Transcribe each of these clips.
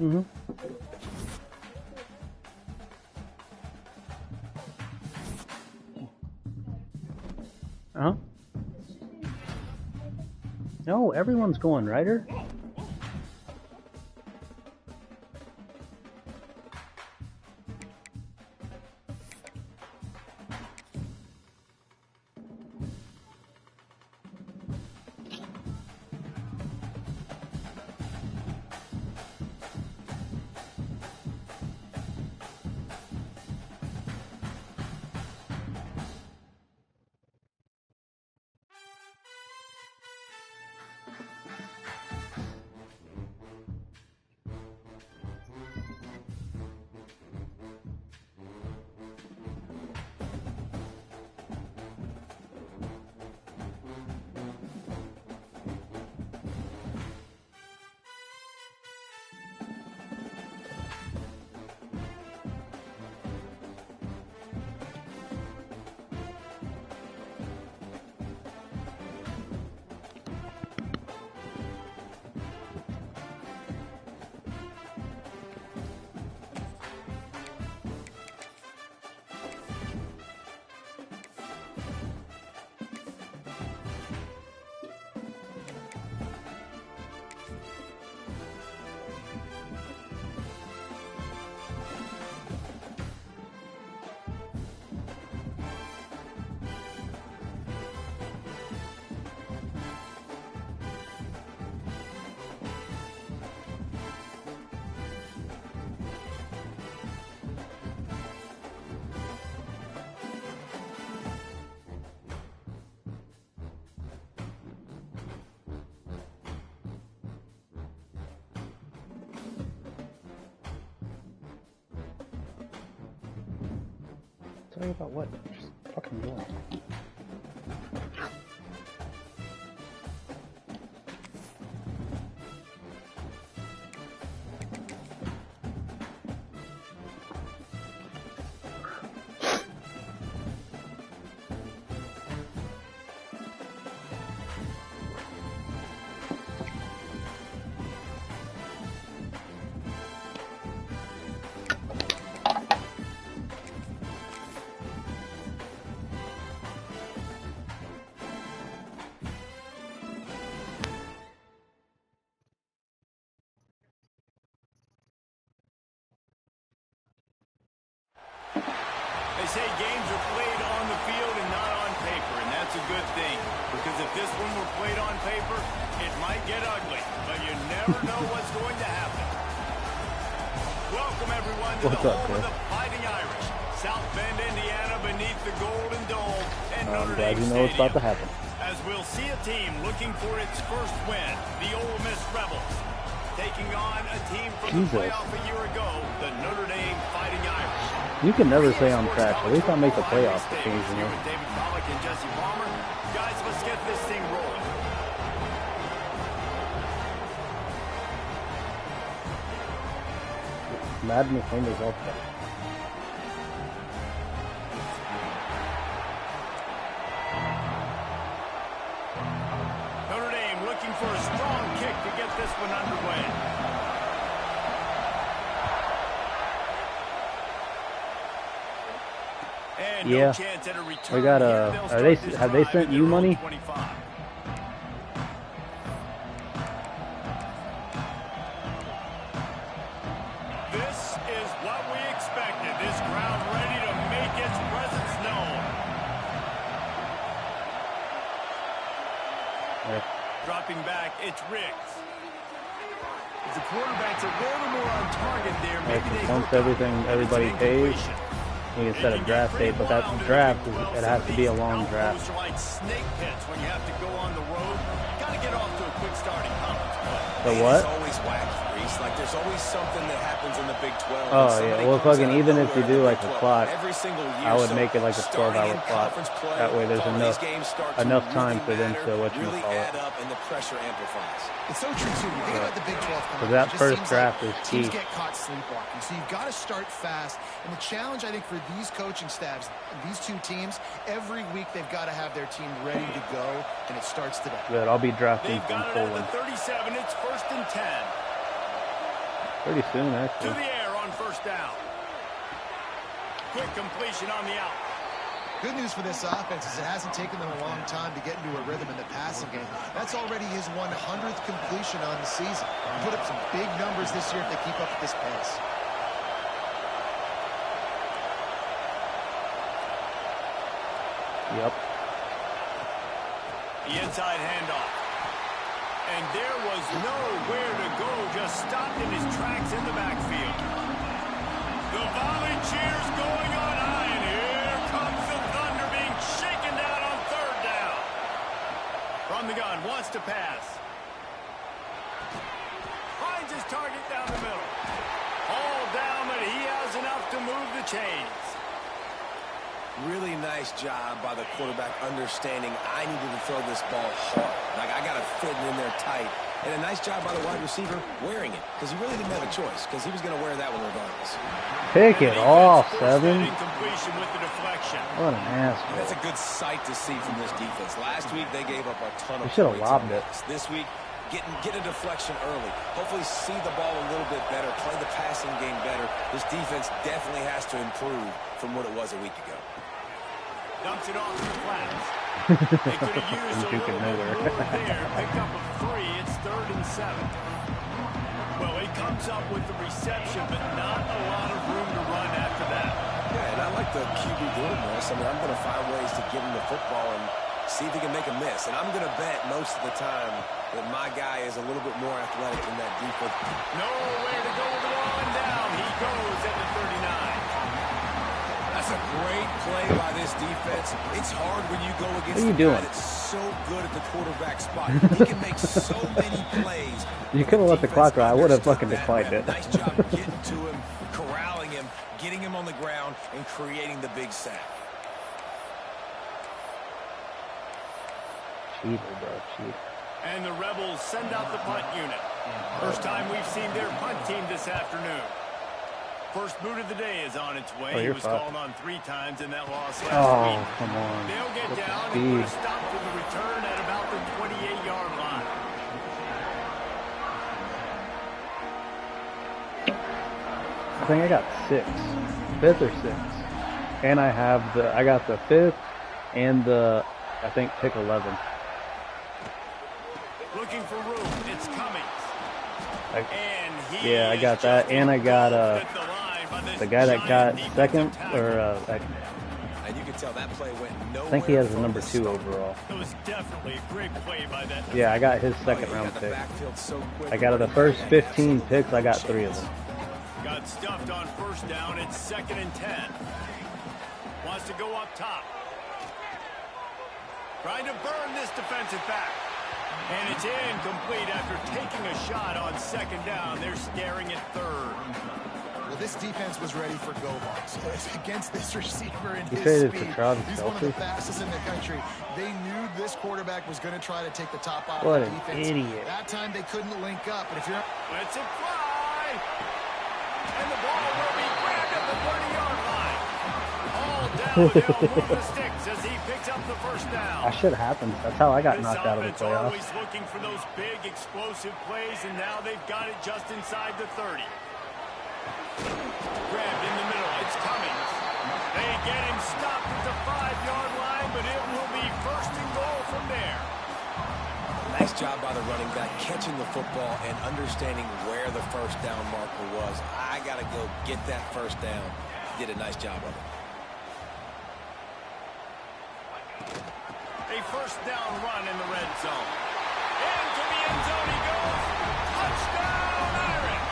Mm-hmm. Uh-huh. No, everyone's going, Ryder. Tell you about what? Just fucking doing. They say games are played on the field and not on paper, and that's a good thing. Because if this one were played on paper, it might get ugly. But you never know what's going to happen. Welcome, everyone, to the home of the Fighting Irish. South Bend, Indiana, beneath the Golden Dome and Notre Dame Stadium. You know what's about to happen. As we'll see a team looking for its first win, the Ole Miss Rebels, taking on a team from the playoff a year ago, the Notre Dame Fighting Irish. You can never say I'm trash. At least I make the playoffs occasionally. David Pollack and Jesse Palmer. Guys, let's get this thing rolling. Madden fingers off that. Notre Dame looking for a strong kick to get this one underway. Yeah, we got have they sent you money? This is what we expected. This crowd ready to make its presence known. Dropping back, it's Riggs. The quarterbacks a little more on target there. Maybe once everybody pays. We can set a draft date, but that draft, it has to be a long draft. Like snake pits when you have to go on the road. Got to get off to a quick start in conference play. The what? It's always wacky, Reese. Like there's always something that happens in the Big 12. Oh yeah, well fucking even if you do like a clock, every single year, I would make it like a 12-hour clock. That way there's enough time for them to what you call it. Up and the pressure amplifies. It's so true too. You think about the Big 12 because that first draft is key. Teams get caught sleepwalking, so you've got to start fast. And the challenge, I think, for these coaching staffs, these two teams, every week they've got to have their team ready to go, and it starts today. Good, I'll be drafting from Poland. 37, it's 1st and 10. Pretty soon, To actually. the air on first down. Quick completion on the out. Good news for this offense is it hasn't taken them a long time to get into a rhythm in the passing game. That's already his 100th completion on the season. Put up some big numbers this year if they keep up at this pace. Yep. The inside handoff. And there was nowhere to go, just stopped in his tracks in the backfield. The volley cheers going on high, and here comes the Thunder being shaken down on third down. From the gun, wants to pass. Finds his target down the middle. All down, but he has enough to move the chains. Really nice job by the quarterback understanding I needed to throw this ball hard. Like, I got to fit it in there tight. And a nice job by the wide receiver wearing it, because he really didn't have a choice, because he was going to wear that one regardless. Pick it off, 7. Incompletion with the deflection. What an asshole. That's a good sight to see from this defense. Last week, they gave up a ton of They should have points on lobbed it. this. This week, get a deflection early. Hopefully see the ball a little bit better, play the passing game better. This defense definitely has to improve from what it was a week ago. Dumps it off to the flats. They could have used a little bit more there. Pick up a 3. It's 3rd and 7. Well, he comes up with the reception, but not a lot of room to run after that. Yeah, and I like the QB doing this. I mean, I'm going to find ways to get him the football and see if he can make a miss. And I'm going to bet most of the time that my guy is a little bit more athletic than that defense. Nowhere to go with the ball and down. He goes at the 39. That's a great play by this defense. It's hard when you go against What are you the doing? guy that's so good at the quarterback spot. He can make so many plays. You could have let the clock run. I would have fucking declined it. Nice job getting to him, corralling him, getting him on the ground, and creating the big sack. Cheater, bro. Cheater. And the Rebels send out the punt unit. First time we've seen their punt team this afternoon. First boot of the day is on its way. Oh, He you're was fucked. called on 3 times in that loss last Oh, week. come on. They'll get Look at down the and put a speed. stop to the return at about the 28-yard line. I think I got 6. 5th or 6th. And I got the 5th and the, I think, pick 11. Looking for room. It's Cummings. I, And he yeah, I is got that. just And I got at the line by this the guy that got giant second, defensive tackle. or And you can tell that play went nowhere. I think he has the from number the 2 start. overall. It was definitely a great play by that. Yeah, I got his Oh, second he round got the pick. backfield so quick. I got the first 15 picks. I got 3 of them. Got stuffed on first down. It's 2nd and 10. Wants to go up top. Trying to burn this defensive back. And it's incomplete after taking a shot on 2nd down. They're staring at 3rd. Well, this defense was ready for go balls against this receiver and He his traded speed. for Travis He's one of the Kelce. fastest in the country. They knew this quarterback was going to try to take the top off What the an defense. idiot. That time they couldn't link up. But if you're Let's it fly. And the ball will be grabbed at the 30-yard line. All downhill, move the sticks as he picks up the first down. That shit happens. That's how I got This knocked out of the offense playoffs. always looking for those big explosive plays, and now they've got it just inside the 30. Grabbed in the middle. It's Cummings. They get him stopped at the 5-yard line, but it will be 1st and goal from there. Nice job by the running back, catching the football and understanding where the first down marker was. I got to go get that first down. Did a nice job of it. A 1st down run in the red zone. Into the end zone he goes. Touchdown, Irish.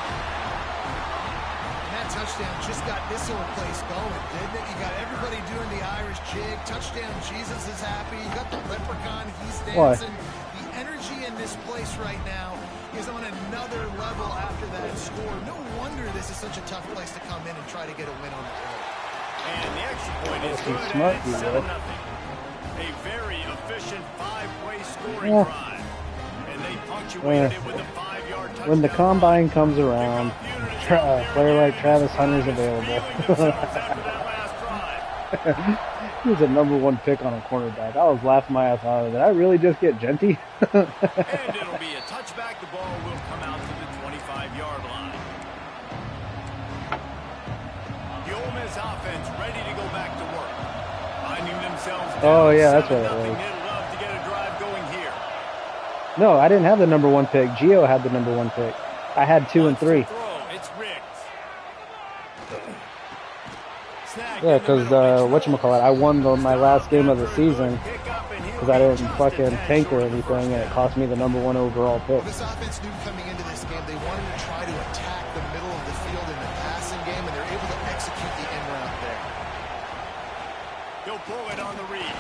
And that touchdown just got this whole place going, didn't it? You got everybody doing the Irish jig. Touchdown, Jesus is happy. You got the leprechaun, he's Why? dancing. The energy in this place right now is on another level after that score. No wonder this is such a tough place to come in and try to get a win on the road. And the extra point is He's good, smart, and you it's know. 7-0. A very efficient 5-play scoring Yeah. drive. And they punctuated it with a 5-yard touchdown. When the combine comes around, a player like Travis Hunter's available. Feeling themselves after that last drive. He was a #1 pick on a cornerback. I was laughing my ass off. Did I really just get Genty? And it'll be a touchback. The ball will come out to the 25-yard line. this offense ready to go back to work. Finding themselves Oh, yeah, that's what it nothing. was. They'd love to get a drive going here. No, I didn't have the number 1 pick. Gio had the number 1 pick. I had 2 and 3. It's Riggs. Yeah, because whatchamacallit, I won my last game of the season because I didn't fucking tank or anything, and it cost me the number 1 overall pick. This offense knew coming into this game they wanted to try to attack the middle of the field in the passing game, and they're able to execute the end route there. He'll pull it on the read.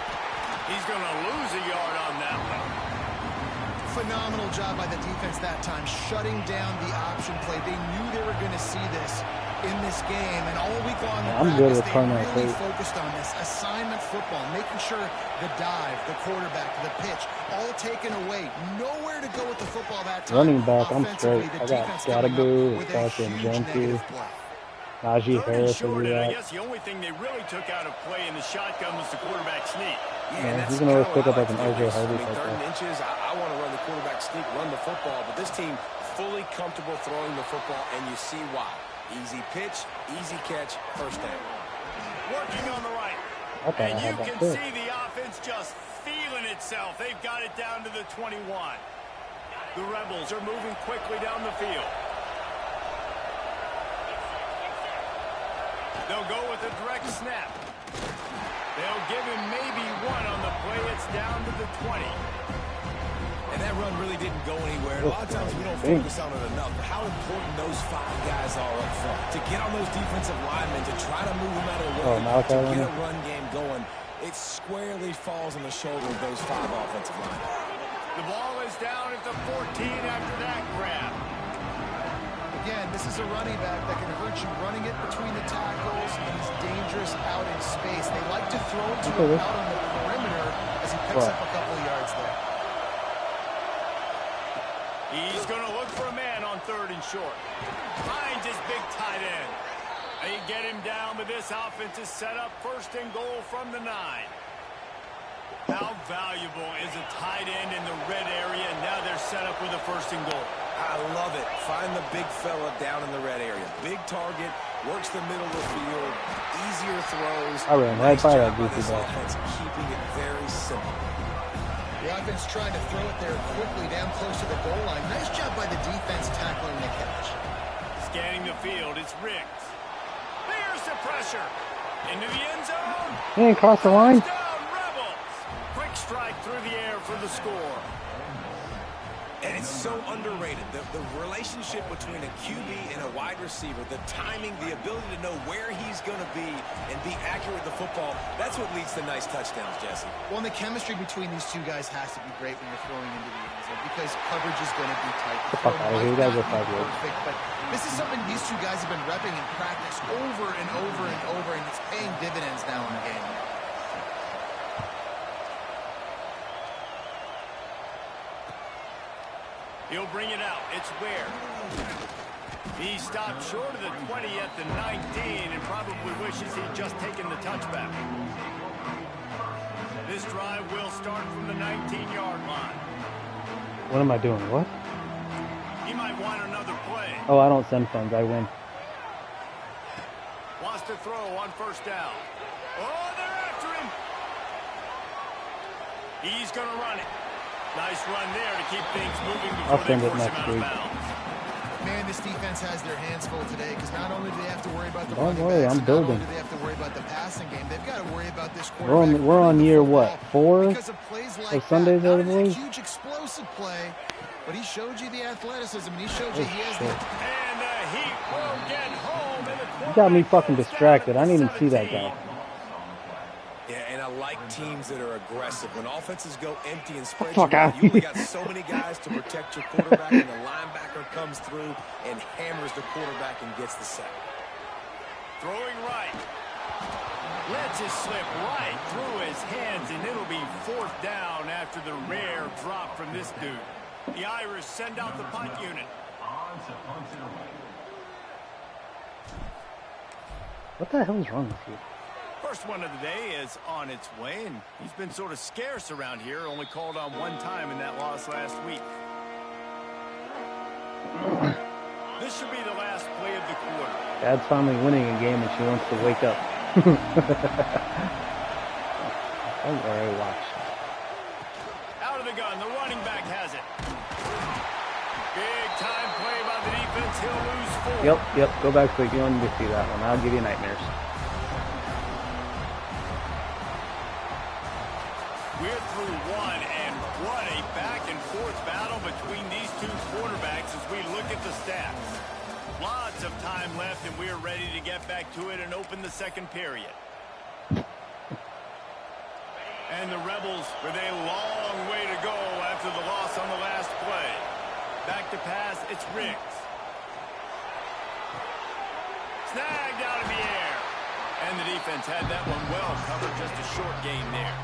He's going to lose a yard on that one. Phenomenal job by the defense that time, shutting down the option play. They knew they were going to see this in this game, and all week long I'm good with they really focused on this assignment football, making sure the dive, the quarterback, the pitch, all taken away. Nowhere to go with the football that time. Running back, I'm straight. I got Scottaboo, fucking Jonesy, Najee Harris will be I guess the only thing they really took out of play in the shotgun was the quarterback sneak. Yeah, he's going to always pick up like an RJ Harvey type third and inches, I want to run the quarterback sneak, run the football, but this team fully comfortable throwing the football, and you see why. Easy pitch, easy catch, first down. Working on the right. Okay, and you can see the offense just feeling itself. They've got it down to the 21. The Rebels are moving quickly down the field. They'll go with a direct snap. They'll give him maybe 1 on the play. It's down to the 20. And that run really didn't go anywhere. A lot of times we don't focus on it enough, but how important those 5 guys are up front. To get on those defensive linemen, to try to move them out of the way, to get a run game going, it squarely falls on the shoulder of those 5 offensive linemen. The ball is down at the 14 after that grab. Again, this is a running back that can hurt you running it between the tackles, and he's dangerous out in space. They like to throw it to him out on the perimeter as he picks up a couple of yards there. He's going to look for a man on 3rd and short. Finds his big tight end. They get him down, but this offense is set up 1st and goal from the 9. How valuable is a tight end in the red area? Now they're set up with a 1st and goal. I love it. Find the big fella down in the red area. Big target, works the middle of the field, easier throws. I ran right by that goofy ball. Keeping it very simple. The offense trying to throw it there quickly down close to the goal line. Nice job by the defense tackling the catch. Scanning the field, it's Riggs. There's the pressure. Into the end zone. He ain't crossed the line. Down, Rebels. Quick strike through the air for the score. And it's so underrated. The relationship between a QB and a wide receiver, the timing, the ability to know where he's going to be and be accurate with the football, that's what leads to nice touchdowns, Jesse. Well, and the chemistry between these 2 guys has to be great when you're throwing into the end zone because coverage is going to be tight. The fuck out of here. You guys are 5 yards. Perfect, but this is something these 2 guys have been repping in practice over and over and over, and it's paying dividends now in the game. He'll bring it out. It's Ware. He stopped short of the 20 at the 19 and probably wishes he'd just taken the touchback. This drive will start from the 19-yard line. What am I doing? What? He might want another play. Oh, I don't send funds. I win. Wants to throw on 1st down. Oh, they're after him. He's going to run it. Nice run there to keep things moving before they force him out of bounds. Man, this defense has their hands full today because not only do they have to worry about the Don't worry, I'm building. not only do they have to worry about the passing game, they've got to worry about this quarterback. We're on year what? 4 because of plays like of Sundays that. out of the Not league? a huge explosive play, but he showed you the athleticism and he showed you he has the. And the Heat will get home. You got me fucking distracted. I didn't even see that guy. Yeah, and I like teams that are aggressive. When offenses go empty and spread Fuck you out, out. you only got so many guys to protect your quarterback, and the linebacker comes through and hammers the quarterback and gets the sack. Throwing right. Lets it slip right through his hands, and it'll be 4th down after the rare drop from this dude. The Irish send out the punt unit. What the hell is wrong with you? First one of the day is on its way, and he's been sort of scarce around here, only called on 1 time in that loss last week. This should be the last play of the quarter. Dad's finally winning a game and she wants to wake up. Don't worry, watch. Out of the gun, the running back has it. Big time play by the defense. He'll lose 4. Yep. Go back quick. You don't need to see that one. I'll give you nightmares. We're through 1, and what a back-and-forth battle between these two quarterbacks as we look at the stats. Lots of time left, and we're ready to get back to it and open the second period. And the Rebels with a long way to go after the loss on the last play. Back to pass, it's Riggs. Snagged out of the air. And the defense had that one well covered, just a short gain there.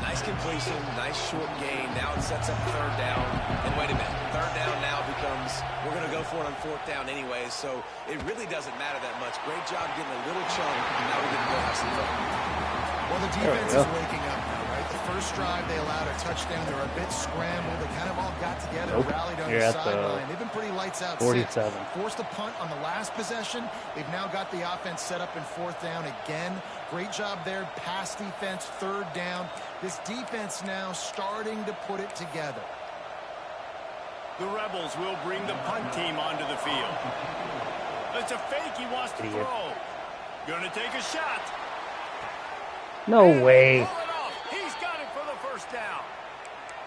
Nice completion, nice short gain. Now it sets up 3rd down. And wait a minute, 3rd down now becomes, we're going to go for it on 4th down anyways, so it really doesn't matter that much. Great job getting a little chunk, and now we're going to go have some fun. Well, the defense is waking up now, right? The first drive, they allowed a touchdown. They were a bit scrambled. They kind of all got together, rallied on the sideline. They've been pretty lights out 47. since. Forced a punt on the last possession. They've now got the offense set up in 4th down again. Great job there. Pass defense, 3rd down. This defense now starting to put it together. The Rebels will bring the punt team onto the field. It's a fake he wants to throw. Gonna take a shot. No way. He's got it for the 1st down.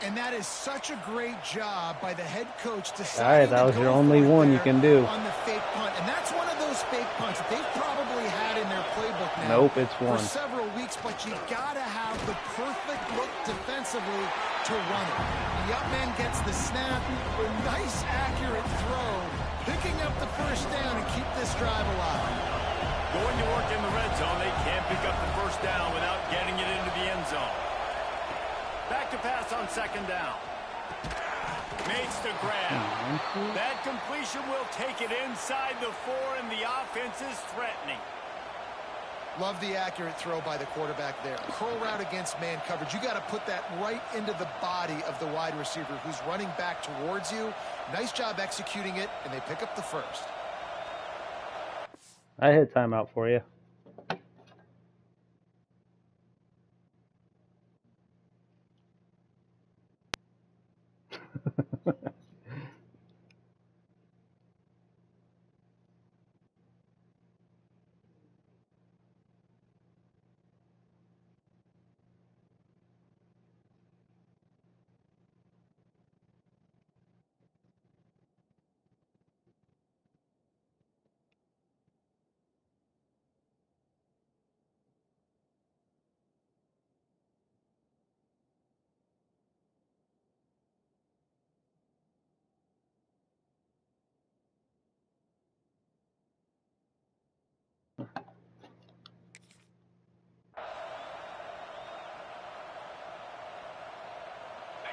And that is such a great job by the head coach to All right, that was your only one you can do. On the fake punt. And that's one of those fake punts that they've probably had in their playbook now. Nope, it's one. For several weeks, but you got to have the perfect look defensively to run it. The up man gets the snap, a nice accurate throw, picking up the 1st down and keep this drive alive. Going to work in the red zone, they can't pick up the 1st down without getting it into the end zone. Back to pass on 2nd down. Makes the grab. That completion will take it inside the 4, and the offense is threatening. Love the accurate throw by the quarterback there. Curl route against man coverage. You got to put that right into the body of the wide receiver who's running back towards you. Nice job executing it, and they pick up the 1st. I hit timeout for you.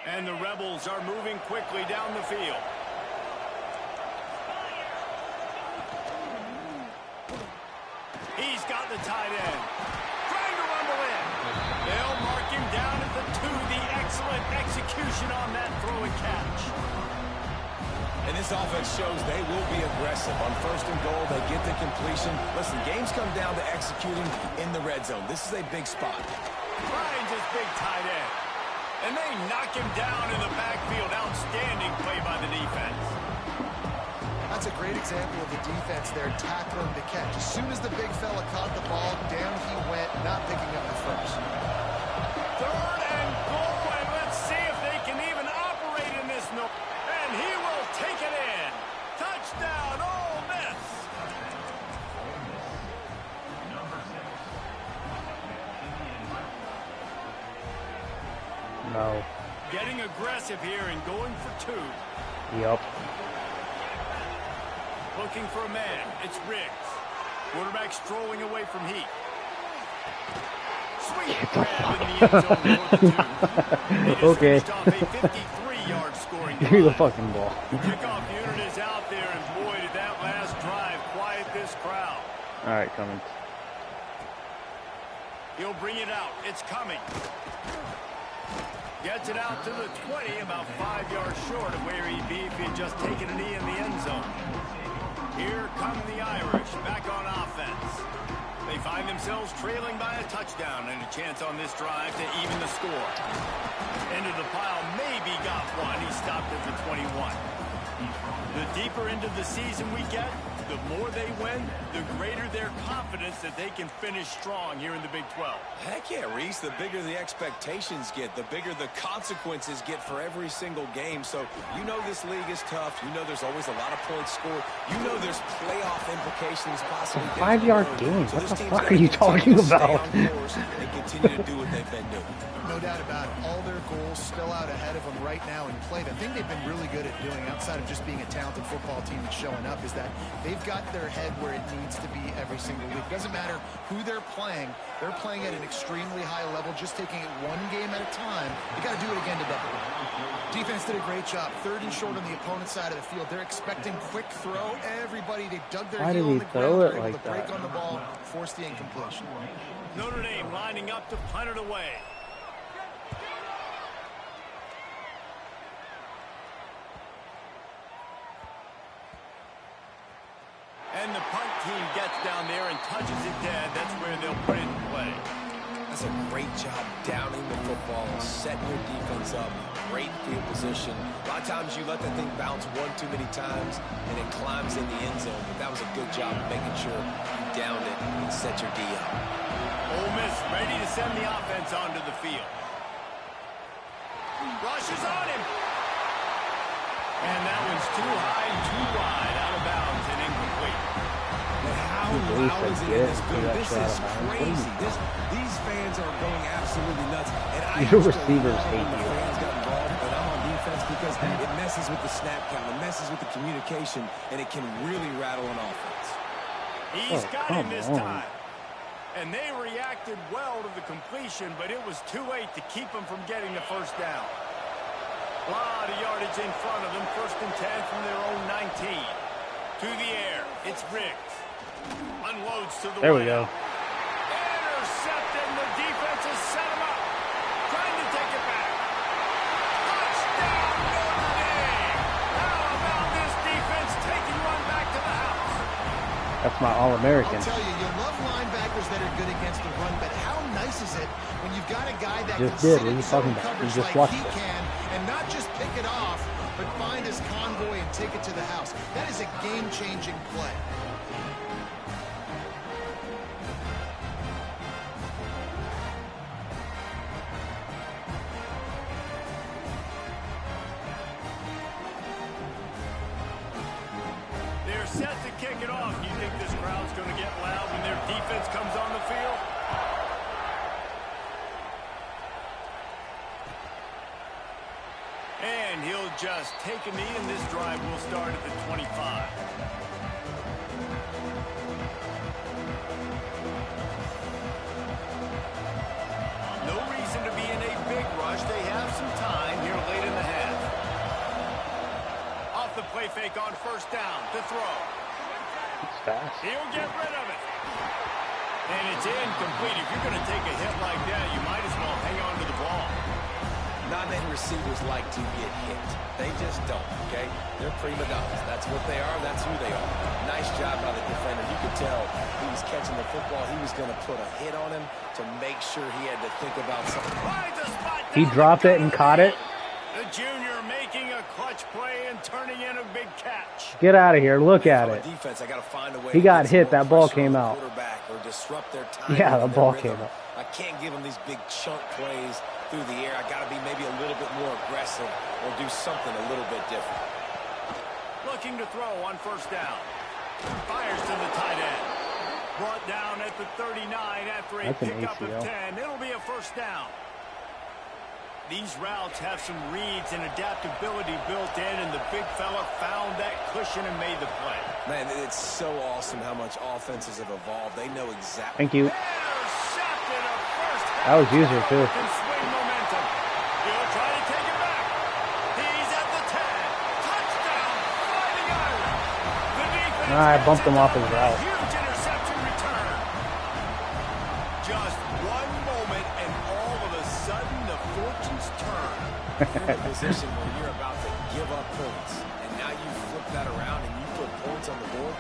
And the Rebels are moving quickly down the field. He's got the tight end. Trying to rumble in. They'll mark him down at the 2. The excellent execution on that throw and catch. And this offense shows they will be aggressive. On 1st and goal, they get the completion. Listen, games come down to executing in the red zone. This is a big spot. Finds his big tight end. And they knock him down in the backfield. Outstanding play by the defense. That's a great example of the defense there tackling the catch. As soon as the big fella caught the ball, down he went, not picking up the 1st. 3rd and goal, and let's see if they can even operate in this. And he will take it in. Touchdown, Ole Miss. No. Getting aggressive here and going for 2. Yep. Looking for a man. It's Riggs. Quarterback strolling away from Heat. Sweet grab in the end zone. Okay. Off a 53-yard scoring Give me the drive. fucking ball. The kickoff unit is out there, and boy, did that last drive quiet this crowd. All right, coming. He'll bring it out. It's coming. Gets it out to the 20, about 5 yards short of where he'd be if he had just taken a knee in the end zone. Here come the Irish, back on offense. They find themselves trailing by a touchdown and a chance on this drive to even the score. Into the pile, maybe got one. He stopped at the 21. The deeper into the season we get, the more they win, the greater their confidence that they can finish strong here in the Big 12. Heck yeah, Reese. The bigger the expectations get, the bigger the consequences get for every single game. So you know this league is tough. You know there's always a lot of points scored. You know there's playoff implications possibly. 5-yard game. What the fuck are you talking about? And continue to do what they've been doing. No doubt about it. All their goals still out ahead of them right now in play. The thing they've been really good at doing, outside of just being a talented football team that's showing up, is that they've got their head where it needs to be every single week. Doesn't matter who they're playing at an extremely high level, just taking it one game at a time. You got to do it again today. Defense did a great job. 3rd and short on the opponent's side of the field. They're expecting quick throw. Everybody, they dug their heel in the ground. They're able to break on the ball, force the incompletion. Notre Dame lining up to punt it away. And the punt team gets down there and touches it dead. That's where they'll put it in play. That's a great job downing the football, setting your defense up, great field position. A lot of times you let that thing bounce one too many times and it climbs in the end zone. But that was a good job of making sure you downed it and set your D up. Ole Miss ready to send the offense onto the field. Rushes on him. And that one's too high and too wide, out of bounds and incomplete. But how loud is it in this building? This is crazy. These fans are going absolutely nuts. And I your receivers hate you. Fans got involved, but I'm on defense because it messes with the snap count, it messes with the communication, and it can really rattle an offense. He's got him this time. And they reacted well to the completion, but it was too late to keep him from getting the first down. A lot of yardage in front of them. 1st and 10 from their own 19. To the air. It's Riggs. Unloads to the There we go. Intercepted. The defense has set him up. Trying to take it back. Touchdown, Notre Dame. How about this defense taking one back to the house? That's my All-American. I'll tell you, you love linebackers that are good against the run, but how nice is it when you've got a guy that Just can did. What are you talking about? You just like watched he it. can, and not just pick it off, but find his convoy and take it to the house. That is a game-changing play. They're set to kick it off. You think this crowd's going to get loud when their defense comes on the field? And he'll just take a knee, and this drive will start at the 25. No reason to be in a big rush. They have some time here late in the half. Off the play fake on 1st down to throw. It's fast. He'll get rid of it. And it's incomplete. If you're going to take a hit like that, you might as well hang on to the ball. Not many receivers like to get hit. They just don't, okay? They're prima donnas. That's what they are. That's who they are. Nice job by the defender. You could tell he was catching the football. He was going to put a hit on him to make sure he had to think about something. He dropped it and caught it. The junior making a clutch play and turning in a big catch. Get out of here. Look at it. Defense, I gotta find a way He got hit. That ball came out. Or disrupt their time. Yeah, the ball came out. I can't give them these big chunk plays through the air. I got to be maybe a little bit more aggressive or do something a little bit different. Looking to throw on 1st down. Fires to the tight end. Brought down at the 39 after a pickup of 10. It'll be a 1st down. These routes have some reads and adaptability built in, and the big fella found that cushion and made the play. Man, it's so awesome how much offenses have evolved. They know exactly. Thank you. That was user too. Swing momentum. He'll try to take it back. He's at the 10. Touchdown, Fighting Irish. The defense I bumped him off his route. Huge interception return. Just one moment, and all of a sudden the fortunes You're in a position where you're about to give up points, and now you flip that around and you put points on the board.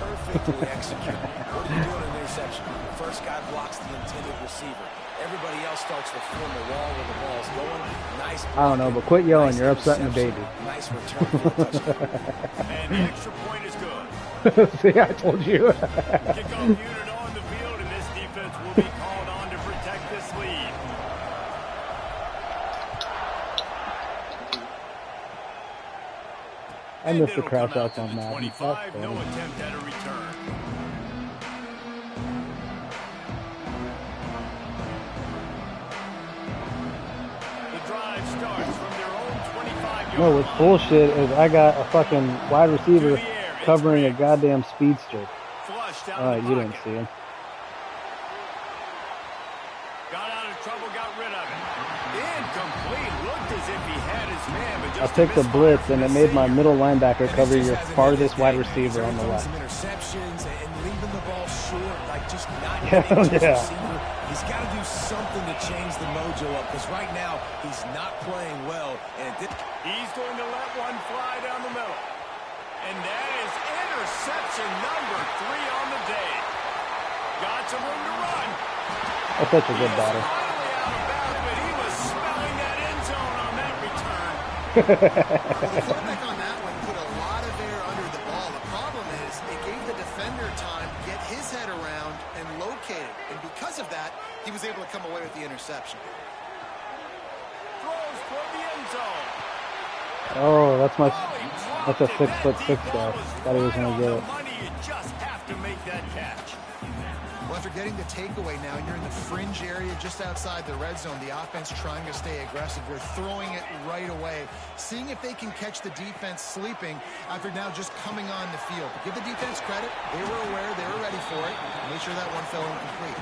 Perfectly executed. What do you do in an interception? The first guy blocks the intended receiver. Everybody else starts to form a wall when the ball's going. Nice. I don't know, but quit yelling. You're upsetting the baby. Nice return for the touchdown. And the extra point is good. See, I told you. Kickoff unit on the field, and this defense will be called on to protect this lead. I missed the crash outs on that. 25, no attempt at a return. The drive starts from their own 25-yard No, what's bullshit is I got a fucking wide receiver covering a goddamn speedster. Alright, you didn't see him. Got out of trouble, got rid of it. Incomplete. Looked as if he had his man, but I just picked the blitz and it made my middle linebacker cover your farthest wide receiver on the left. Some interceptions and leaving the ball short, like just not Yeah, getting to his yeah. receiver. He's got to do something to change the mojo up, because right now he's not playing well. And he's going to let one fly down the middle. And that is interception number 3 on the day. Got some room to run. That's such a good body. Finally out of bounds, but he was smelling that end zone on that return. Well, the quarterback on that one put a lot of air under the ball. The problem is it gave the defender time to get his head around and locate it. And because of that, he was able to come away with the interception. Throws toward the end zone. Oh, that's a 6'6" guy. Thought he was gonna get it. Money, you just have to make that catch. Well, after getting the takeaway now, you're in the fringe area just outside the red zone. The offense trying to stay aggressive. They're throwing it right away, seeing if they can catch the defense sleeping after now just coming on the field. But give the defense credit. They were aware. They were ready for it. Made sure that one fell incomplete.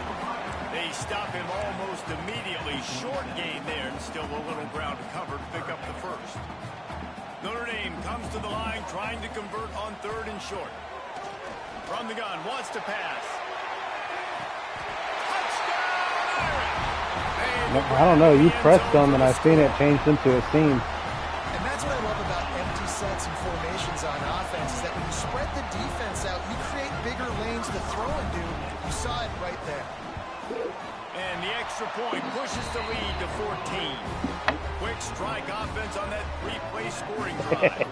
They stop him almost immediately. Short gain there, and still a little ground to cover to pick up the first. Notre Dame comes to the line, trying to convert on 3rd and short. From the gun, wants to pass. I don't know. You pressed them, and I've seen it changed into a seam. And that's what I love about empty sets and formations on offense, is that when you spread the defense out, you create bigger lanes to throw into. You saw it right there. And the extra point pushes the lead to 14. Quick strike offense on that 3-play scoring drive.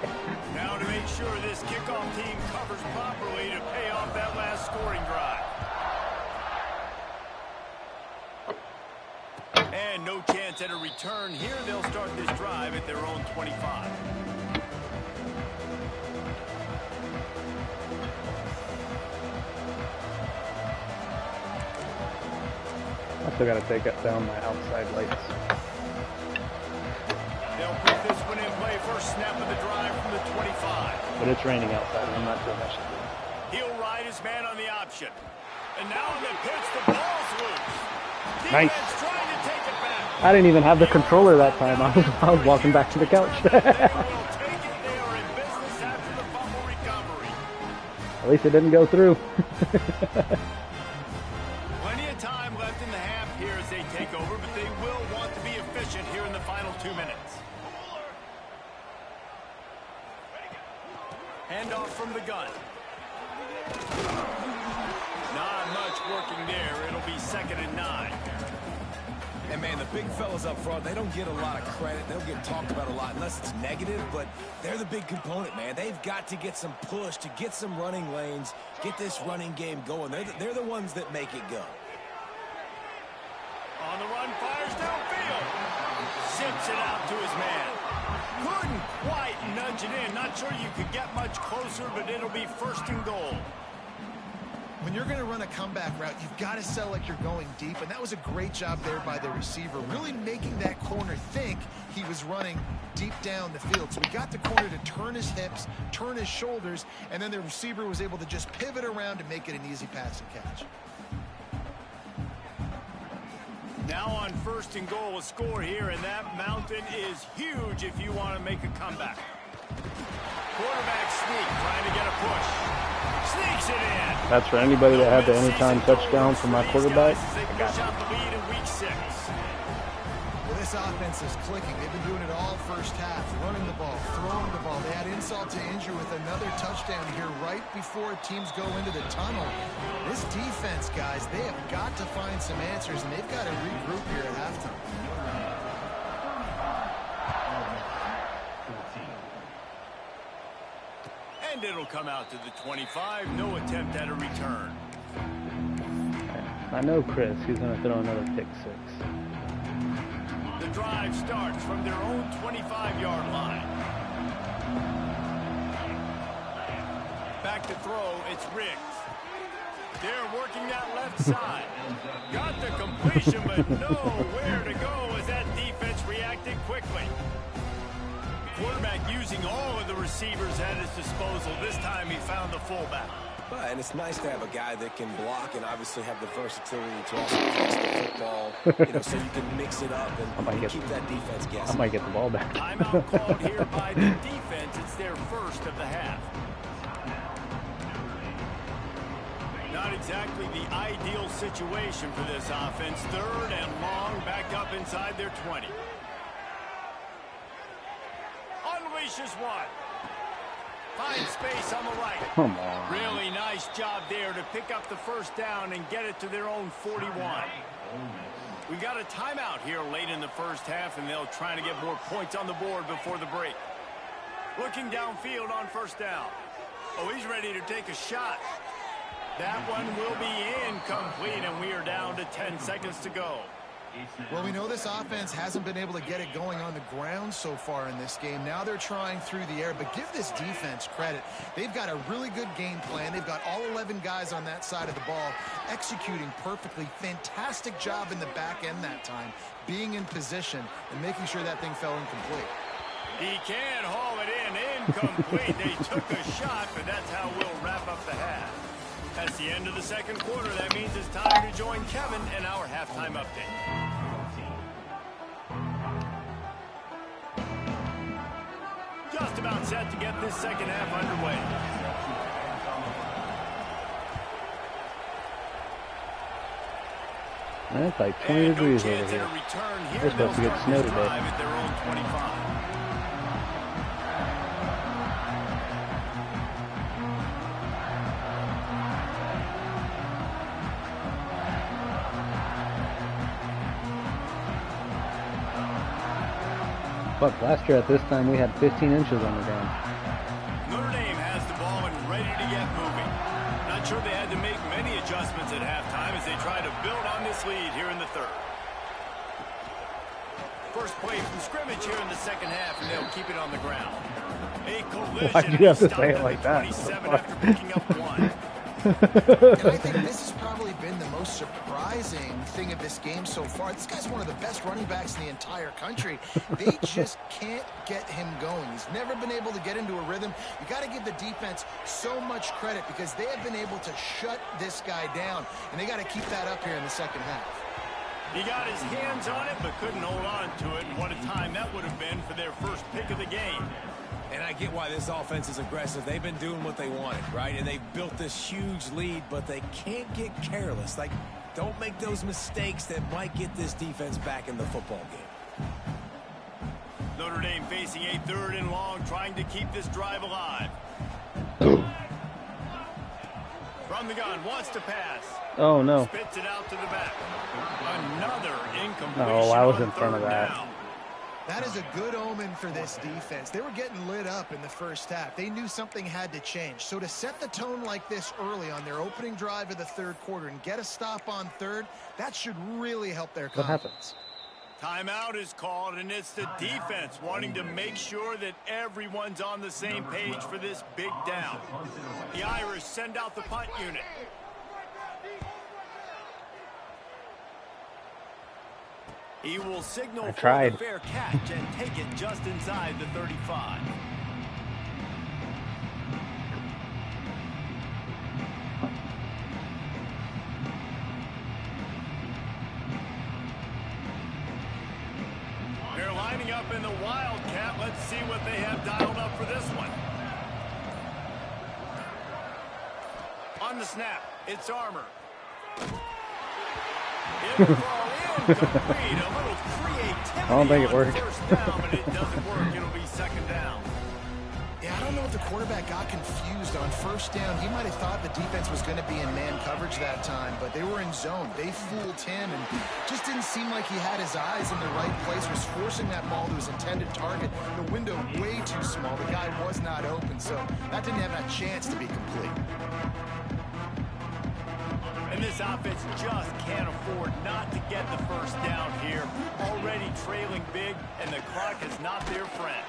Now to make sure this kickoff team covers properly to pay off that last scoring drive. And no chance at a return here. They'll start this drive at their own 25. I still gotta take down my outside lights. They'll put this one in play. First snap of the drive from the 25. But it's raining outside, and I'm not doing that shit. He'll ride his man on the option. And now on the pitch, the ball's loose. Nice. Defense trying to take it back. I didn't even have the controller that time. I was walking back to the couch. They will take it. They are in business after the fumble recovery. At least it didn't go through. Plenty of time left in the half here as they take over, but they will want to be efficient here in the final 2 minutes. Handoff from the gun. Not much working there. It'll be 2nd and 9. And, man, the big fellas up front, they don't get a lot of credit. They'll get talked about a lot unless it's negative, but they're the big component, man. They've got to get some push, to get some running lanes, get this running game going. They're the ones that make it go. On the run, fires downfield. Sips it out to his man. Couldn't quite nudge it in. Not sure you could get much closer, but it'll be 1st and goal. When you're going to run a comeback route, you've got to sell like you're going deep, and that was a great job there by the receiver, really making that corner think he was running deep down the field. So he got the corner to turn his hips, turn his shoulders, and then the receiver was able to just pivot around and make it an easy pass and catch. Now on 1st and goal, a score here, and that mountain is huge if you want to make a comeback. Quarterback sneak, trying to get a push. Sneaks it in. That's for anybody that had the anytime touchdown for my quarterback. They push out the lead in week 6. Well, This offense is clicking. They've been doing it all first half, running the ball, throwing the ball. They had insult to injury with another touchdown here right before teams go into the tunnel. This defense, guys, they have got to find some answers, and they've got to regroup here at halftime. And it'll come out to the 25. No attempt at a return. I know Chris. He's going to throw another pick six. The drive starts from their own 25-yard line. Back to throw, it's Riggs. They're working that left side. Got the completion, but nowhere to go as that defense reacted quickly. Quarterback using all of the receivers at his disposal. This time he found the fullback. And it's nice to have a guy that can block and obviously have the versatility to also catch the football, so you can mix it up and keep that defense guessing. I might get the ball back. Timeout called here by the defense. It's their first of the half. Not exactly the ideal situation for this offense. Third and long, back up inside their 20. Unleashes one. Finds space on the right. Come on. Really nice job there to pick up the first down and get it to their own 41. We got a timeout here late in the first half, and they'll try to get more points on the board before the break. Looking downfield on first down. Oh, he's ready to take a shot. That one will be incomplete, and we are down to 10 seconds to go. Well, we know this offense hasn't been able to get it going on the ground so far in this game. Now they're trying through the air, but give this defense credit. They've got a really good game plan. They've got all 11 guys on that side of the ball executing perfectly. Fantastic job in the back end that time, being in position and making sure that thing fell incomplete. He can't haul it in. Incomplete. They took a shot, but that's how we'll wrap up the half. That's the end of the second quarter. That means it's time to join Kevin in our halftime update. Just about set to get this second half underway. Man, it's like 20 degrees over here. It's supposed to get snow today. At their own 25. Fuck, last year at this time we had 15 inches on the ground. Notre Dame has the ball and ready to get moving. Not sure they had to make many adjustments at halftime as they try to build on this lead here in the third. First play from scrimmage here in the second half, and they'll keep it on the ground. A collision. Why do you have to say it like that? 27 after picking up one. And I think this has probably been the most surprising thing of this game so far. This guy's one of the best running backs in the entire country. They just can't get him going. He's never been able to get into a rhythm. You got to give the defense so much credit because they have been able to shut this guy down, and they got to keep that up here in the second half. He got his hands on it, but couldn't hold on to it. What a time that would have been for their first pick of the game. And I get why this offense is aggressive. They've been doing what they wanted, right? And they've built this huge lead, but they can't get careless. Like, don't make those mistakes that might get this defense back in the football game. Notre Dame facing a third and long, trying to keep this drive alive. From the gun, wants to pass. Oh, no. Spits it out to the back. Another incompletion. No, I was in front of that. Down. That is a good omen for this defense. They were getting lit up in the first half. They knew something had to change. So to set the tone like this early on their opening drive of the third quarter and get a stop on third, that should really help their confidence. Timeout is called, and it's the defense wanting to make sure that everyone's on the same page for this big down. The Irish send out the punt unit. He will signal for a fair catch and take it just inside the 35. They're lining up in the Wildcat. Let's see what they have dialed up for this one. On the snap, it's Armour. In the ball, Incomplete. A little creativity. I don't think it worked. First down, but it doesn't work. It'll be second down. Yeah, I don't know if the quarterback got confused on first down. He might have thought the defense was going to be in man coverage that time, but they were in zone. They fooled him, and just didn't seem like he had his eyes in the right place, was forcing that ball to his intended target. The window way too small. The guy was not open, so that didn't have that chance to be complete. And this offense just can't afford not to get the first down here. Already trailing big, and the clock is not their friend.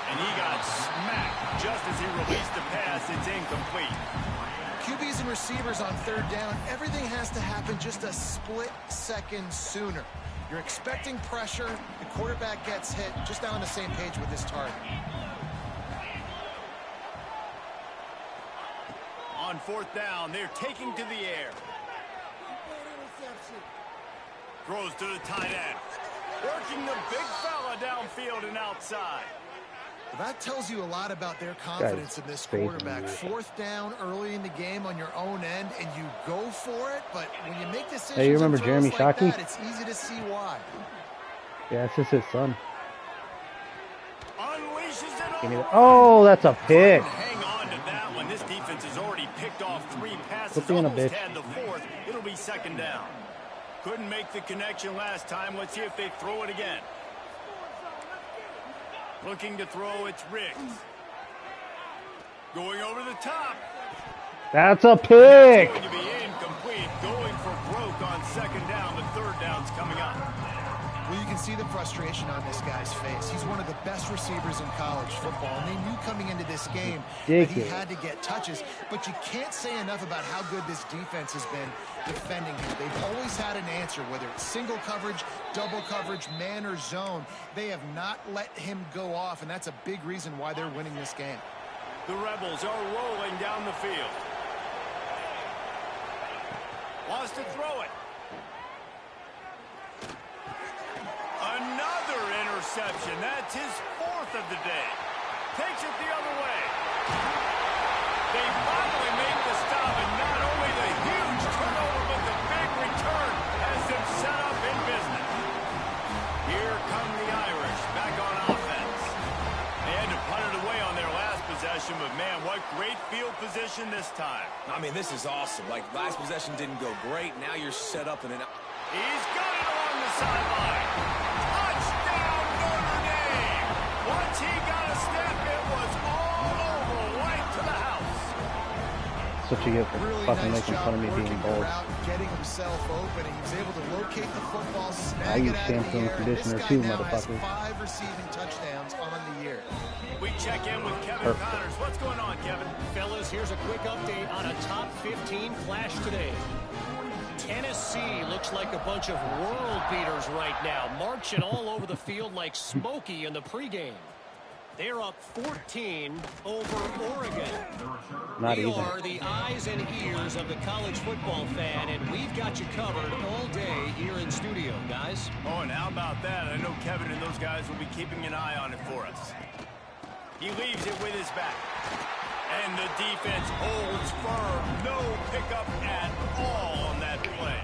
And he got smacked just as he released the pass. It's incomplete. QBs and receivers on third down, everything has to happen just a split second sooner. You're expecting pressure. The quarterback gets hit. Just not on the same page with his target. On fourth down, they're taking to the air. Throws to the tight end. Working the big fella downfield and outside. Well, that tells you a lot about their confidence in this quarterback. Fourth down early in the game on your own end, and you go for it, but when you make decisions, hey, you remember Jeremy like Shockey? that, it's easy to see why. Yeah, it's just his son. Unleashes it. Oh, that's a pick. Hang on to that one. This defense has already picked off 3 passes. Being a Almost bitch. had the 4th. It'll be second down. Couldn't make the connection last time. Let's see if they throw it again. Looking to throw, it's Riggs. Going over the top. That's a pick. It's going to be incomplete. Going for broke on second down. The third down's coming up. Well, you can see the frustration on this guy's face. He's one of the best receivers in college football, and they knew coming into this game that he had to get touches, but you can't say enough about how good this defense has been defending him. They've always had an answer, whether it's single coverage, double coverage, man or zone. They have not let him go off, and that's a big reason why they're winning this game. The Rebels are rolling down the field. Wants to throw it. Another interception. That's his 4th of the day. Takes it the other way. They finally make the stop, and not only the huge turnover, but the big return has them set up in business. Here come the Irish back on offense. They had to punt it away on their last possession, but man, what great field position this time. I mean, this is awesome. Like, last possession didn't go great. Now you're set up in an... He's got it along the sideline. Touchdown, Notre Dame. Once he got a step, it was all over, right to the house. That's what you get for fucking making fun of me being bold. Getting himself open, and he was able to locate the football, I snag use it out of shampoo the and air. conditioner This guy too, now has motherfucker. 5 receiving touchdowns on the year. We check in with Kevin Connors. What's going on, Kevin? Fellas, here's a quick update on a top 15 clash today. Tennessee looks like a bunch of world beaters right now, marching all over the field like Smokey in the pregame. They're up 14 over Oregon. Not we even. are the eyes and ears of the college football fan, and we've got you covered all day here in studio, guys. Oh, and how about that? I know Kevin and those guys will be keeping an eye on it for us. He leaves it with his back. And the defense holds firm. No pickup at all on that play.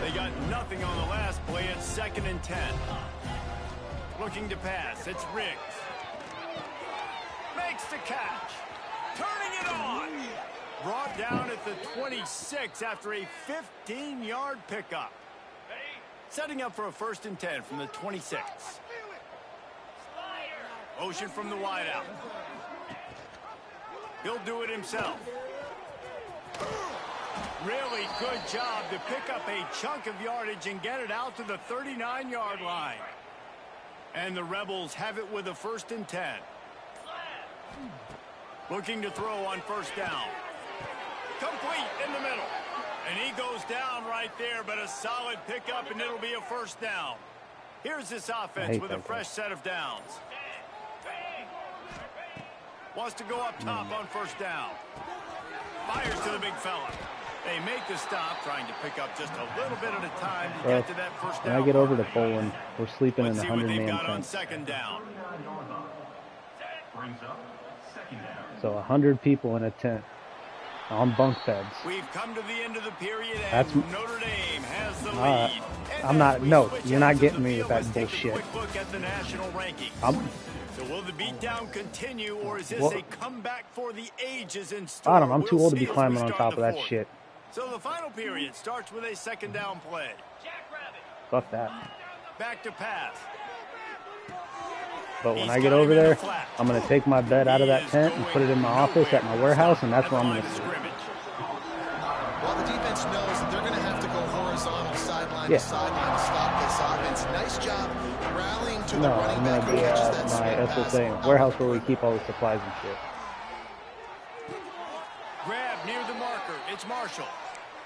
They got nothing on the last play. It's 2nd and 10. Looking to pass. It's Riggs. Makes the catch. Turning it on. Brought down at the 26 after a 15-yard pickup. Setting up for a 1st and 10 from the 26. Motion from the wideout. He'll do it himself. Really good job to pick up a chunk of yardage and get it out to the 39-yard line. And the Rebels have it with a 1st and 10. Looking to throw on 1st down. Complete in the middle. And he goes down right there, but a solid pickup, and it'll be a 1st down. Here's this offense with a fresh set of downs. Wants to go up top on 1st down. Fires to the big fella. They make the stop, trying to pick up just a little bit at a time to get to that 1st down. When I get over to Poland, we're sleeping Let's in a see what they've 100-man got on tent. 2nd down. So 100 people in a tent. On bunk beds. We've come to the end of the period, and That's Notre Dame has the lead. I'm not. No, you're not getting me with that bullshit. Look at the national ranking. So will the beatdown continue, or is this a comeback for the ages in store? Bottom, I'm too old to be climbing on top of that shit. So the final period starts with a second down play. Fuck that. Back to pass. But when I get over there, I'm going to take my bed out of that tent and put it in my office at my warehouse, and that's where I'm going to sleep. Well, the defense knows that they're going to have to go horizontal sideline to sideline to stop this offense. Nice job rallying to the running back who catches that swing pass. My warehouse where we keep all the supplies and shit. Grab near the marker. It's Marshall.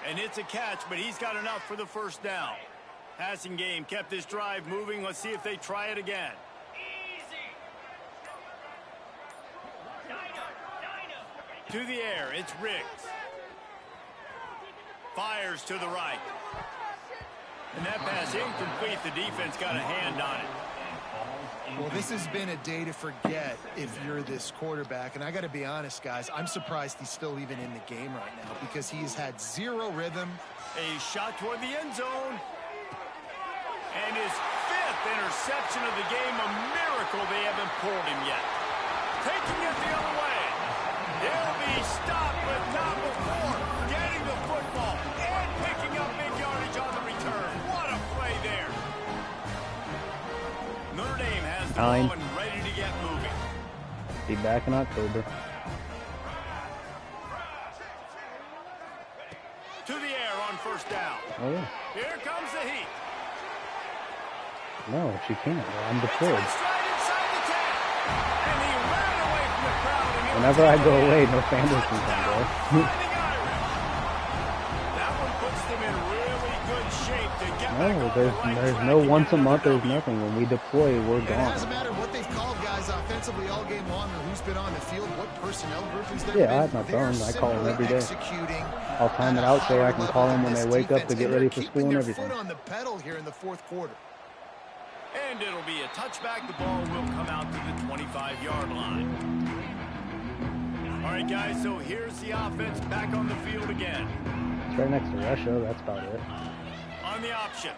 And it's a catch, but he's got enough for the first down. Passing game kept this drive moving. Let's see if they try it again. To the air, it's Riggs. Fires to the right. And that pass incomplete. The defense got a hand on it. Well, this has been a day to forget if you're this quarterback. And I got to be honest, guys, I'm surprised he's still even in the game right now because he's had zero rhythm. A shot toward the end zone. And his 5th interception of the game. A miracle they haven't pulled him yet. Taking it the other way. He'll be stopped, but not before getting the football and picking up big yardage on the return. What a play there. Notre Dame has the ball and ready to get moving. Be back in October. To the air on first down. Oh, yeah. Here comes the heat. No, she can't. I'm deployed. Whenever I go away, no families can come, bro. That one puts them in really good shape to get No, there's no once a month, there's nothing. When we deploy, we're gone. It doesn't matter what they've called guys offensively all game long or who's been on the field, what personnel groupings they're I have my phone. I call them every day. I'll time it out so I can call them when they wake up to get ready for school and everything. Foot on the pedal here in the fourth quarter. And it'll be a touchback. The ball will come out to the 25-yard line. All right, guys, so here's the offense back on the field again. It's right next to Russia. That's about it. On the option.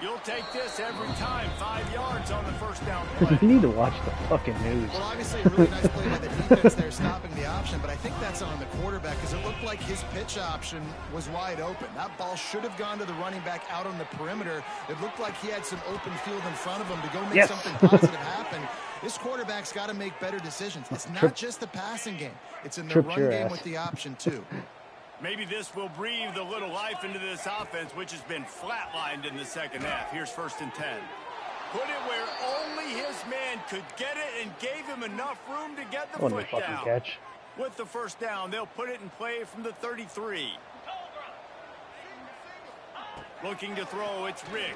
You'll take this every time. 5 yards on the first down play. You need to watch the fucking news. Well, obviously, a really nice play by the defense there, stopping the option, but I think that's on the quarterback because it looked like his pitch option was wide open. That ball should have gone to the running back out on the perimeter. It looked like he had some open field in front of him to go make something positive happen. This quarterback's got to make better decisions. It's not just the passing game. It's in the run game with the option, too. Maybe this will breathe a little life into this offense, which has been flatlined in the second half. Here's 1st and 10. Put it where only his man could get it and gave him enough room to get the foot down. Catch. With the first down, they'll put it in play from the 33. Looking to throw, it's Riggs.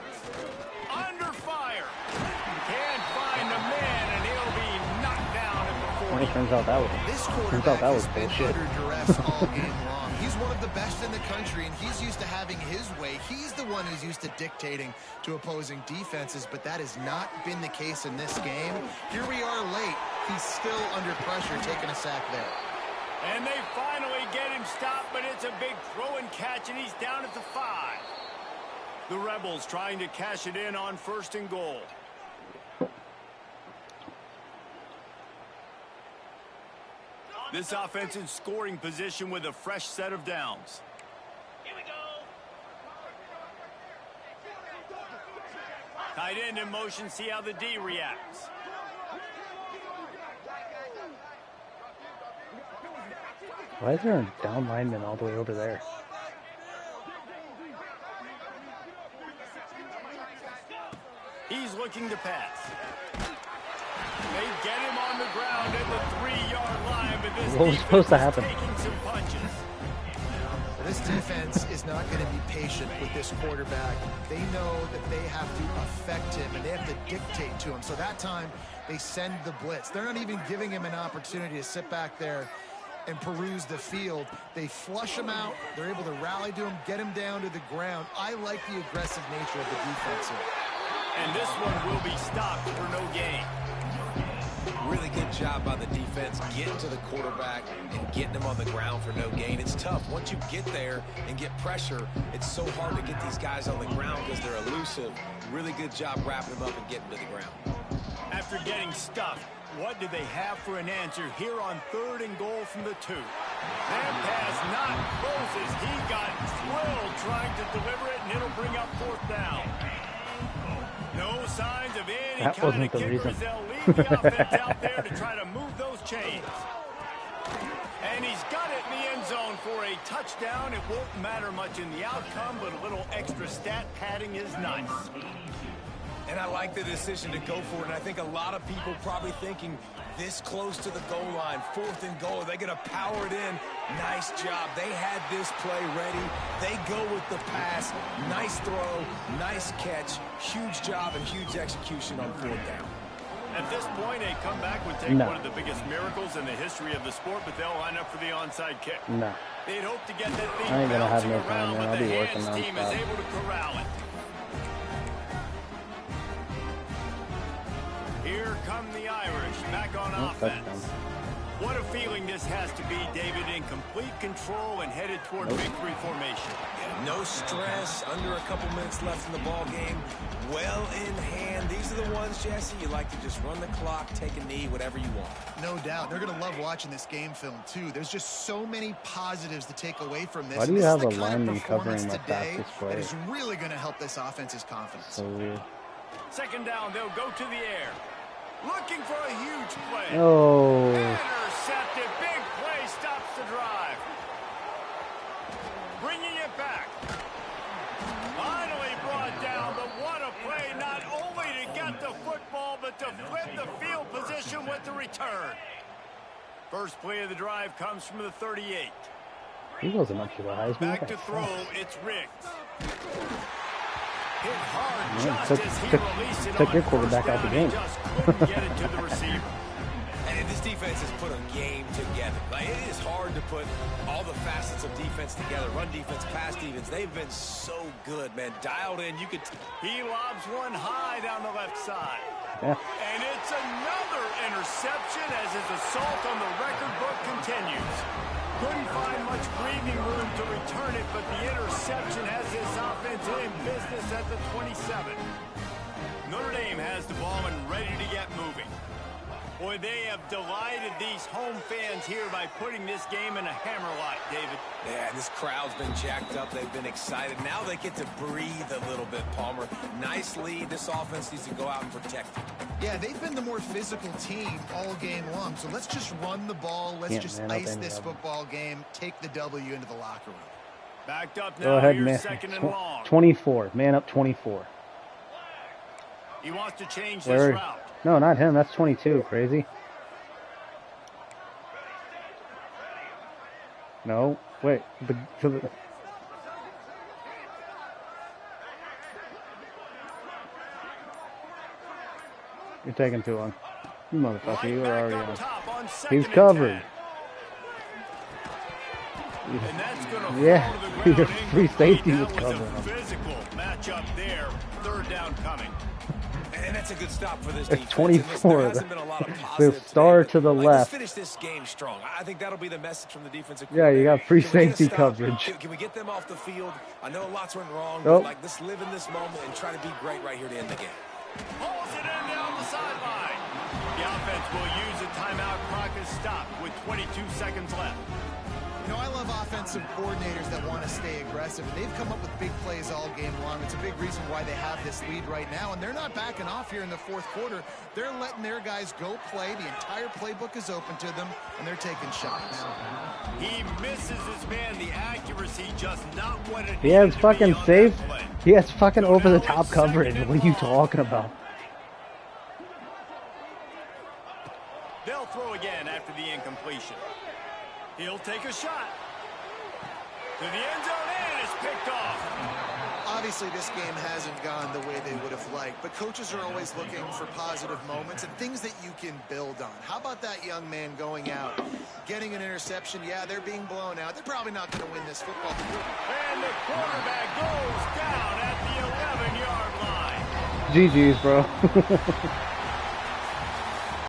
Under fire. Can't find a man, and he'll be knocked down at the 40. It turns out that was bullshit. Under duress all game long. He's one of the best in the country, and he's used to having his way. He's the one who's used to dictating to opposing defenses, but that has not been the case in this game. Here we are late. He's still under pressure, taking a sack there. And they finally get him stopped, but it's a big throw and catch, and he's down at the 5. The Rebels trying to cash it in on 1st and goal. This offense in scoring position with a fresh set of downs. Here we go. Tight end in motion, see how the D reacts. Why is there a down lineman all the way over there? He's looking to pass. They get him on the ground at the 3-yard line, but this what was supposed to happen? Taking some punches. This defense is not going to be patient with this quarterback. They know that they have to affect him, and they have to dictate to him. So that time, they send the blitz. They're not even giving him an opportunity to sit back there and peruse the field. They flush him out. They're able to rally to him, get him down to the ground. I like the aggressive nature of the defense here. And this one will be stopped for no gain. Really good job by the defense getting to the quarterback and getting him on the ground for no gain. It's tough. Once you get there and get pressure, it's so hard to get these guys on the ground because they're elusive. Really good job wrapping them up and getting to the ground. After getting stuffed, what do they have for an answer here on 3rd and goal from the 2? That pass not closes. He got thrilled trying to deliver it, and it'll bring up 4th down. No signs of any that kind wasn't of the reason. kickers. They'll leave the offense out there to try to move those chains. And he's got it in the end zone for a touchdown. It won't matter much in the outcome, but a little extra stat padding is nice. And I like the decision to go for it. And I think a lot of people probably thinking this close to the goal line, 4th and goal, are they going to power it in? Nice job. They had this play ready. They go with the pass. Nice throw, nice catch. Huge job and huge execution on 4th down. At this point, a comeback would take one of the biggest miracles in the history of the sport, but they'll line up for the onside kick. No. They'd hope to get that thing I ain't gonna have bouncing no time, around, man. but I'll the be working hands team is nonstop. able to corral it. Here come the Irish, back on offense. What a feeling this has to be, David, in complete control and headed toward victory formation. No stress, under a couple minutes left in the ball game. Well in hand. These are the ones, Jesse, you like to just run the clock, take a knee, whatever you want. No doubt. They're going to love watching this game film, too. There's just so many positives to take away from this. Why do you this have is a the kind of lineman covering performance my today fastest that player? is really going to help this offense's confidence. So weird. 2nd down, they'll go to the air. Looking for a huge play. Oh. Intercepted. Big play stops the drive. Bringing it back. Finally brought down, but what a play, not only to get the football, but to flip the field position with the return. First play of the drive comes from the 38. He wasn't up to the Heisman. Back to throw, it's Riggs. Hit hard Yeah, just as he released it took on your quarterback first out the down. game. He just couldn't get it to the receiver. And this defense has put a game together. Like, it is hard to put all the facets of defense together. Run defense, pass defense. They've been so good, man. Dialed in. You could. He lobs one high down the left side. Yeah. And it's another interception as his assault on the record book continues. Couldn't find much breathing room to return it, but the interception has this offense in business at the 27. Notre Dame has the ball and ready to get moving. Boy, they have delighted these home fans here by putting this game in a hammerlock, David. Yeah, this crowd's been jacked up. They've been excited. Now they get to breathe a little bit, Palmer. Nice lead. This offense needs to go out and protect it. Yeah, they've been the more physical team all game long. So let's just run the ball. Let's just ice this football game. Take the W into the locker room. Backed up now. Go ahead, man. 2nd and long. 24. Man up 24. He wants to change this route. No, not him. That's 22. Crazy. No. Wait. You're taking too long. You motherfucker. You were already on. He's covered. And that's gonna Yeah. fall to the Your ground. free safety was That was covering a him. physical matchup there. 3rd down coming. And that's a good stop for this It's defense. 24. There hasn't been a lot of The positive star today, to the but, left. Let's finish this game strong. I think that'll be the message from the defensive Yeah, you got free coordinator. Can we get a safety stop? coverage. Can we get them off the field? I know lots went wrong, Nope. but like, let's live in this moment and try to be great right here to end the game. Pulls it in down the sideline. The offense will use a timeout. Clock is stopped with 22 seconds left. You know, I love offensive coordinators that want to stay aggressive. They've come up with big plays all game long. It's a big reason why they have this lead right now, and they're not backing off here in the 4th quarter. They're letting their guys go play. The entire playbook is open to them, and they're taking shots. He misses his man. The accuracy just not what it He has needed to be fucking on safe. that play. He has fucking So over the now top it's coverage. 2nd and What are you long. talking about? They'll throw again after the incompletion. He'll take a shot. To the end zone, and it's picked off. Obviously, this game hasn't gone the way they would have liked, but coaches are always looking for positive moments and things that you can build on. How about that young man going out, getting an interception? Yeah, they're being blown out. They're probably not going to win this football game. And the quarterback goes down at the 11-yard line. GG's, bro.